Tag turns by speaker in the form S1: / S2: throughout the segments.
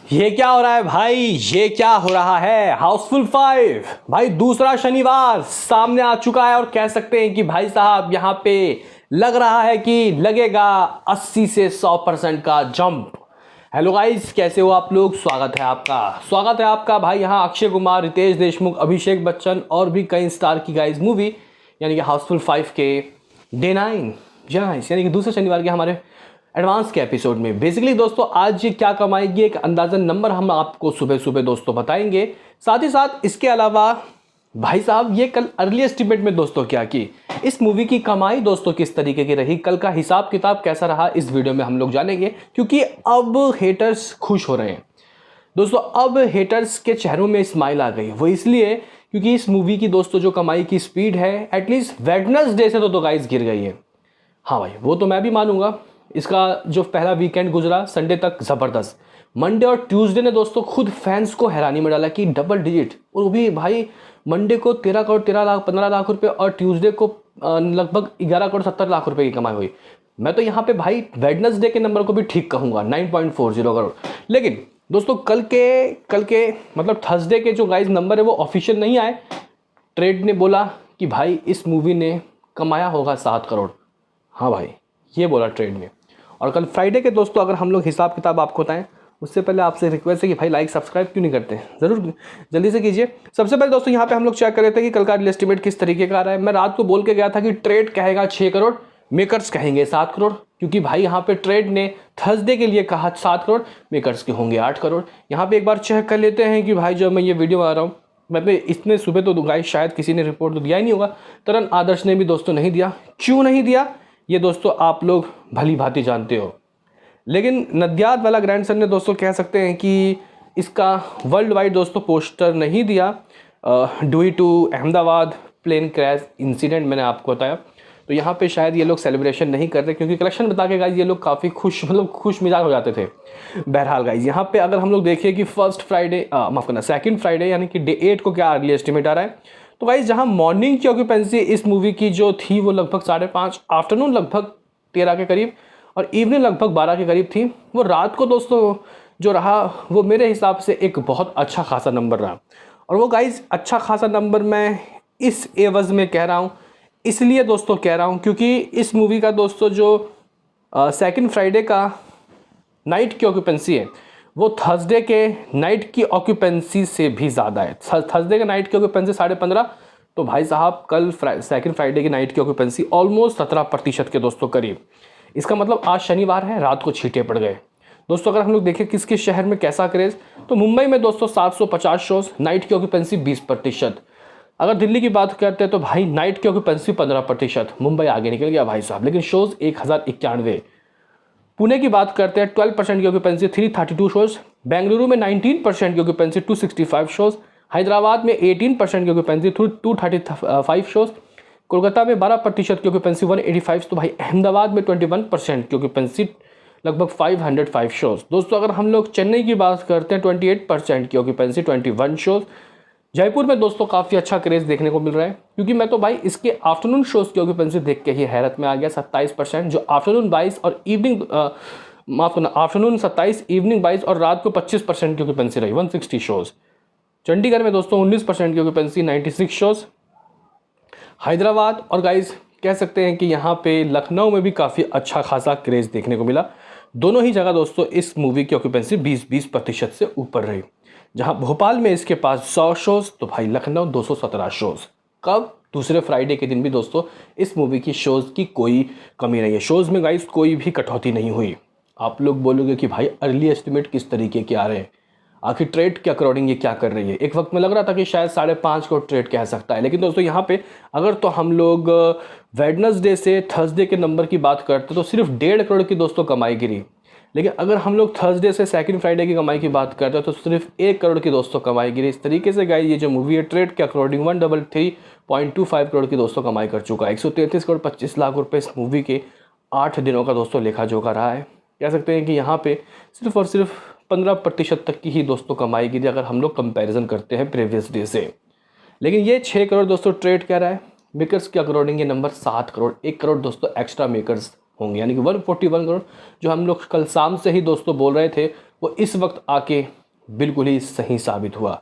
S1: ये क्या हो रहा है भाई? ये क्या हो रहा है? हाउसफुल 5 भाई दूसरा शनिवार सामने आ चुका है और कह सकते हैं कि भाई साहब यहाँ पे लग रहा है कि लगेगा 80 से 100% का जंप। हेलो गाइस, कैसे हो आप लोग? स्वागत है आपका भाई। यहाँ अक्षय कुमार, रितेश देशमुख, अभिषेक बच्चन और भी कई स्टार की गाइस मूवी यानी कि हाउसफुल 5 के डे 9 यानी कि दूसरे शनिवार के हमारे एडवांस के एपिसोड में बेसिकली दोस्तों आज ये क्या कमाएगी एक अंदाजन नंबर हम आपको सुबह सुबह दोस्तों बताएंगे। साथ ही साथ इसके अलावा भाई साहब ये कल अर्ली एस्टिमेट में दोस्तों क्या की इस मूवी की कमाई दोस्तों किस तरीके की रही, कल का हिसाब किताब कैसा रहा, इस वीडियो में हम लोग जानेंगे। क्योंकि अब हेटर्स खुश हो रहे हैं दोस्तों, अब हेटर्स के चेहरों में स्माइल आ गई। वो इसलिए क्योंकि इस मूवी की दोस्तों जो कमाई की स्पीड है एटलीस्ट वेडनेसडे से तो गाइस गिर गई है। हाँ भाई, वो तो मैं भी मानूंगा। इसका जो पहला वीकेंड गुजरा संडे तक ज़बरदस्त, मंडे और ट्यूसडे ने दोस्तों खुद फैंस को हैरानी में डाला कि डबल डिजिट, और वो भी भाई मंडे को 13 करोड़ 13 लाख 15 लाख रुपए और ट्यूसडे को लगभग 11 करोड़ 70 लाख रुपए की कमाई हुई। मैं तो यहाँ पे भाई वेडनेसडे के नंबर को भी ठीक कहूँगा 9.40 करोड़। लेकिन दोस्तों कल के मतलब थर्सडे के जो गाइस नंबर है वो ऑफिशियल नहीं आए। ट्रेड ने बोला कि भाई इस मूवी ने कमाया होगा 7 करोड़। हाँ भाई, ये बोला ट्रेड ने। और कल फ्राइडे के दोस्तों अगर हम लोग हिसाब किताब आपको बताएं उससे पहले आपसे रिक्वेस्ट है कि भाई लाइक सब्सक्राइब क्यों नहीं करते, ज़रूर जल्दी से कीजिए। सबसे पहले दोस्तों यहाँ पे हम लोग चेक कर रहे थे कि कल का एस्टिमेट किस तरीके का आ रहा है। मैं रात को बोल के गया था कि ट्रेड कहेगा 6 करोड़, मेकर्स कहेंगे 7 करोड़, क्योंकि भाई यहाँ पे ट्रेड ने थर्सडे के लिए कहा 7 करोड़, मेकर्स के होंगे 8 करोड़। यहाँ पे एक बार चेक कर लेते हैं कि भाई जब मैं ये वीडियो बना रहा हूँ मतलब इतने सुबह तो गाइस शायद किसी ने रिपोर्ट तो दिया ही नहीं होगा। तरन आदर्श ने भी दोस्तों नहीं दिया। क्यों नहीं दिया ये दोस्तों आप लोग भली भांति जानते हो। लेकिन नदियाद वाला ग्रैंडसन ने दोस्तों कह सकते हैं कि इसका वर्ल्ड वाइड दोस्तों पोस्टर नहीं दिया due to Ahmedabad plane crash incident, मैंने आपको बताया। तो यहाँ पे शायद ये लोग सेलिब्रेशन नहीं कर रहे क्योंकि कलेक्शन बता के गाइज ये लोग काफ़ी खुश मिजाज हो जाते थे। बहरहाल गाइज यहाँ पे अगर हम लोग देखिए कि फर्स्ट फ्राइडे माफ़ करना सेकंड फ्राइडे यानी कि डे 8 को क्या अर्ली एस्टिमेट आ रहा है। तो गाइज जहाँ मॉर्निंग की ऑक्यूपेंसी इस मूवी की जो थी वो लगभग 5:30, आफ्टरनून लगभग 13 के करीब और इवनिंग लगभग 12 के करीब थी। वो रात को दोस्तों जो रहा वो मेरे हिसाब से एक बहुत अच्छा खासा नंबर रहा। और वो गाइज अच्छा खासा नंबर मैं इस एवज में कह रहा हूँ, इसलिए दोस्तों कह रहा हूँ क्योंकि इस मूवी का दोस्तों जो सेकंड फ्राइडे का नाइट की ऑक्यूपेंसी है वो थर्सडे के नाइट की ऑक्यूपेंसी से भी ज़्यादा है। थर्सडे के नाइट की ऑक्यूपेंसी 15.5, तो भाई साहब कल सेकंड फ्राइडे की नाइट की ऑक्यूपेंसी ऑलमोस्ट 17% के दोस्तों करीब। इसका मतलब आज शनिवार है, रात को छींटे पड़ गए दोस्तों। अगर हम लोग देखें किस किस शहर में कैसा क्रेज़, तो मुंबई में दोस्तों 750 शोज़, नाइट की ऑक्यूपेंसी 20%। अगर दिल्ली की बात करते हैं तो भाई नाइट की ऑक्यूपेंसी 15%, मुंबई आगे निकल गया भाई साहब, लेकिन शोज़ 1091। पुणे की बात करते हैं 12% की ऑक्यूपेंसी 332 शोज़, बेंगलुरु में 19% की ऑक्यूपेंसी 265 शोज़, हैदराबाद में 18% की ऑक्यूपेंसी 235 शोज़, कोलकाता में 12% की ऑक्यूपेंसी 185। तो भाई अहमदाबाद में 21% की ऑक्यूपेंसी लगभग 505 शोज़। दोस्तों अगर हम लोग चेन्नई की बात करते हैं 28% की ऑक्यूपेंसी 21 शोज़। जयपुर में दोस्तों काफ़ी अच्छा क्रेज़ देखने को मिल रहा है क्योंकि मैं तो भाई इसके आफ्टरनून शोज़ की ऑक्यूपेंसी देख के ही हैरत में आ गया। 27% जो आफ्टरनून 22 और इवनिंग माफ करना आफ्टरनून 27, इवनिंग 22 और रात को 25% की ऑक्यूपेंसी रही 160 शोज़। चंडीगढ़ में दोस्तों 19% की ऑक्यूपेंसी 96 शोज़। हैदराबाद और गाइज कह सकते हैं कि यहाँ पे लखनऊ में भी काफ़ी अच्छा खासा क्रेज़ देखने को मिला। दोनों ही जगह दोस्तों इस मूवी की ऑक्यूपेंसी 20% से ऊपर रही। जहाँ भोपाल में इसके पास 100 शोज़, तो भाई लखनऊ 217 शोज़। कब? दूसरे फ्राइडे के दिन भी दोस्तों इस मूवी की शोज़ की कोई कमी नहीं है। शोज़ में गाइस कोई भी कटौती नहीं हुई। आप लोग बोलोगे कि भाई अर्ली एस्टिमेट किस तरीके के आ रहे हैं, आखिर ट्रेड के अकॉर्डिंग ये क्या कर रही है। एक वक्त में लग रहा था कि शायद 5.5 करोड़ ट्रेड कह सकता है, लेकिन दोस्तों यहाँ पे अगर तो हम लोग वेडनेसडे से थर्सडे के नंबर की बात करते तो सिर्फ 1.5 करोड़ की दोस्तों कमाई गिरी। लेकिन अगर हम लोग थर्सडे से सेकंड फ्राइडे की कमाई की बात करते हैं तो सिर्फ 1 करोड़ की दोस्तों कमाई गिरी। इस तरीके से गाइस ये जो मूवी है ट्रेड के अकॉर्डिंग 133.25 करोड़ की दोस्तों कमाई कर चुका है। 133 करोड़ 25 लाख रुपए इस मूवी के 8 दिनों का दोस्तों लेखा जोखा रहा है। कह सकते हैं कि यहाँ पे सिर्फ और सिर्फ 15% तक की ही दोस्तों कमाई गिरी अगर हम लोग कंपेरिजन करते हैं प्रीवियस डे से। लेकिन ये 6 करोड़ दोस्तों ट्रेड कह रहा है, मेकर्स के अकॉर्डिंग ये नंबर 7 करोड़, 1 करोड़ दोस्तों एक्स्ट्रा मेकर्स होंगे यानी कि 141 करोड़ जो हम लोग कल शाम से ही दोस्तों बोल रहे थे वो इस वक्त आके बिल्कुल ही सही साबित हुआ।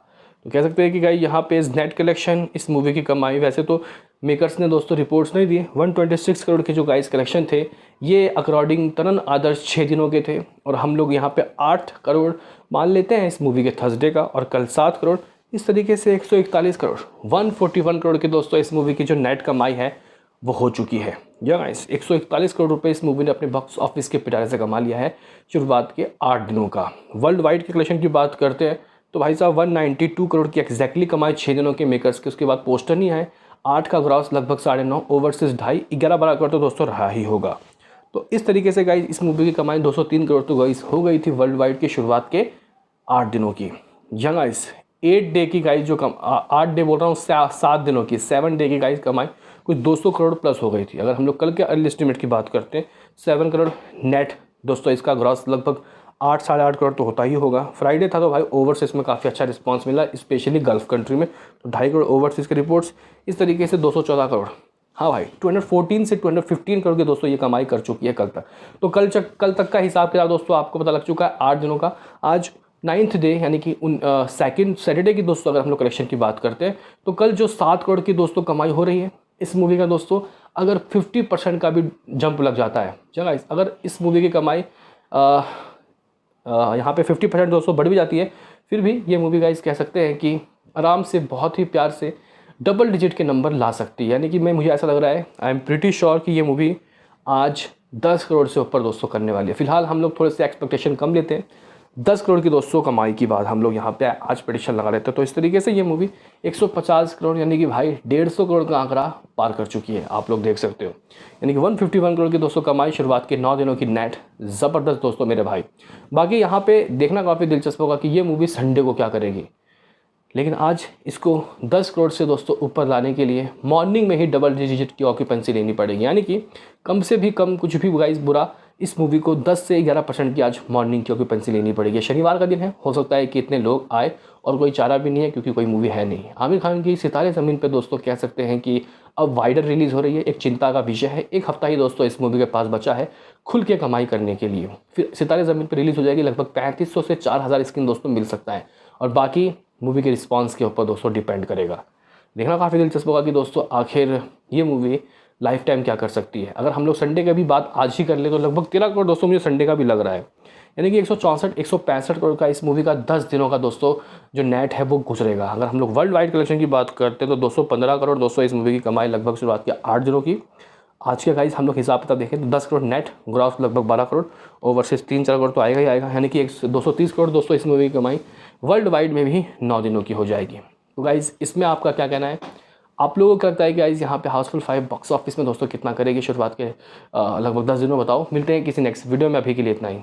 S1: तो कह सकते हैं कि गाइस यहाँ पे नेट कलेक्शन इस मूवी की कमाई, वैसे तो मेकर्स ने दोस्तों रिपोर्ट्स नहीं दी, 126 करोड़ के जो गाइस कलेक्शन थे ये अकॉर्डिंग तरन आदर्श 6 दिनों के थे, और हम लोग यहाँ पे 8 करोड़ मान लेते हैं इस मूवी के थर्सडे का, और कल 7 करोड़, इस तरीके से 141 करोड़ 141 करोड़ के दोस्तों इस मूवी की जो नेट कमाई है वो हो चुकी है। या गाइस 141 करोड़ रुपए इस मूवी ने अपने बॉक्स ऑफिस के पिटारे से कमा लिया है शुरुआत के 8 दिनों का। वर्ल्ड वाइड के कलेक्शन की बात करते हैं तो भाई साहब 192 करोड़ की एग्जैक्टली कमाई 6 दिनों के मेकर्स के। उसके बाद पोस्टर नहीं आए, 8 का ग्रॉस लगभग 9.5, ओवरसीज 2.5, 11-12 करोड़ तो दोस्तों रहा ही होगा। तो इस तरीके से गाइस इस मूवी की कमाई 203 करोड़ तो गाइस हो गई थी वर्ल्ड वाइड की शुरुआत के 8 दिनों की। या गाइस 8 डे की गाइस जो 8 डे बोल रहा हूँ 7 दिनों की 7 डे की गाइस कमाई कुछ 200 करोड़ प्लस हो गई थी। अगर हम लोग कल के अर्ली एस्टिमेट की बात करते हैं 7 करोड़ नेट दोस्तों, इसका ग्रॉस लगभग 8 साढ़े 8 करोड़ तो होता ही होगा। फ्राइडे था तो भाई ओवरसीज़ में काफ़ी अच्छा रिस्पांस मिला, स्पेशली गल्फ कंट्री में, तो 2.5 करोड़ ओवरसीज़ के रिपोर्ट्स, इस तरीके से 214 करोड़। हाँ भाई 214 से 215 करोड़ के दोस्तों ये कमाई कर चुकी है कल तक। तो कल तक का हिसाब किताब दोस्तों आपको पता लग चुका है 8 दिनों का। आज 9th डे यानी कि सेकेंड सैटरडे की दोस्तों अगर हम लोग कलेक्शन की बात करते हैं तो कल जो 7 करोड़ की दोस्तों कमाई हो रही है इस मूवी का दोस्तों, अगर 50% का भी जंप लग जाता है, चलो अगर इस मूवी की कमाई यहाँ पे 50% दोस्तों बढ़ भी जाती है, फिर भी ये मूवी गाइस कह सकते हैं कि आराम से बहुत ही प्यार से डबल डिजिट के नंबर ला सकती है। यानी कि मुझे ऐसा लग रहा है, आई एम प्रीटी श्योर कि ये मूवी आज 10 करोड़ से ऊपर दोस्तों करने वाली है। फिलहाल हम लोग थोड़े से एक्सपेक्टेशन कम लेते हैं, 10 करोड़ की दोस्तों कमाई की बात हम लोग यहाँ पे आज प्रेडिक्शन लगा लेते हैं। तो इस तरीके से ये मूवी 150 करोड़ यानी कि भाई 150 करोड़ का आंकड़ा पार कर चुकी है, आप लोग देख सकते हो। यानी कि 151 करोड़ की दोस्तों कमाई शुरुआत के 9 दिनों की नेट, ज़बरदस्त दोस्तों मेरे भाई। बाकी यहाँ पे देखना काफ़ी दिलचस्प होगा कि ये मूवी संडे को क्या करेगी, लेकिन आज इसको 10 करोड़ से दोस्तों ऊपर लाने के लिए मॉर्निंग में ही डबल डिजिट की ऑक्यूपेंसी लेनी पड़ेगी। यानी कि कम से भी कम कुछ भी गाइस बुरा, इस मूवी को 10 से 11% की आज मॉर्निंग की ऑक्यूपेंसी लेनी पड़ेगी। शनिवार का दिन है, हो सकता है कि इतने लोग आए, और कोई चारा भी नहीं है क्योंकि कोई मूवी है नहीं। आमिर खान की सितारे ज़मीन पे दोस्तों कह सकते हैं कि अब वाइडर रिलीज़ हो रही है, एक चिंता का विषय है। एक हफ्ता ही दोस्तों इस मूवी के पास बचा है खुल के कमाई करने के लिए। फिर सितारे ज़मीन पर रिलीज़ हो जाएगी, लगभग 3500 से 4000 स्क्रीन दोस्तों मिल सकता है, और बाकी मूवी के रिस्पांस के ऊपर दोस्तों डिपेंड करेगा। देखना काफ़ी दिलचस्प होगा कि दोस्तों आखिर ये मूवी लाइफ टाइम क्या कर सकती है। अगर हम लोग संडे की भी बात आज ही कर ले तो लगभग 13 करोड़ दोस्तों मुझे संडे का भी लग रहा है। यानी कि 165 करोड़ का इस मूवी का 10 दिनों का दोस्तों जो नेट है वो गुजरेगा। अगर हम लोग वर्ल्ड वाइड कलेक्शन की बात करते हैं तो 215 करोड़ दोस्तों इस मूवी की कमाई लगभग शुरुआत के 8 दिनों की। आज के गाइस हम लोग हिसाब किताब देखें तो 10 करोड़ नेट, ग्रॉस लगभग 12 करोड़, ओवरसीज 3-4 करोड़ तो आएगा ही आएगा। यानी कि 230 करोड़ दोस्तों इस मूवी की कमाई वर्ल्ड वाइड में भी 9 दिनों की हो जाएगी। तो गाइस इसमें आपका क्या कहना है, आप लोगों को लगता है कि गाइस यहाँ पे हाउसफुल 5 बॉक्स ऑफिस में दोस्तों कितना करेगी शुरुआत के लगभग 10 दिनों, बताओ। मिलते हैं किसी नेक्स्ट वीडियो में, अभी के लिए इतना ही।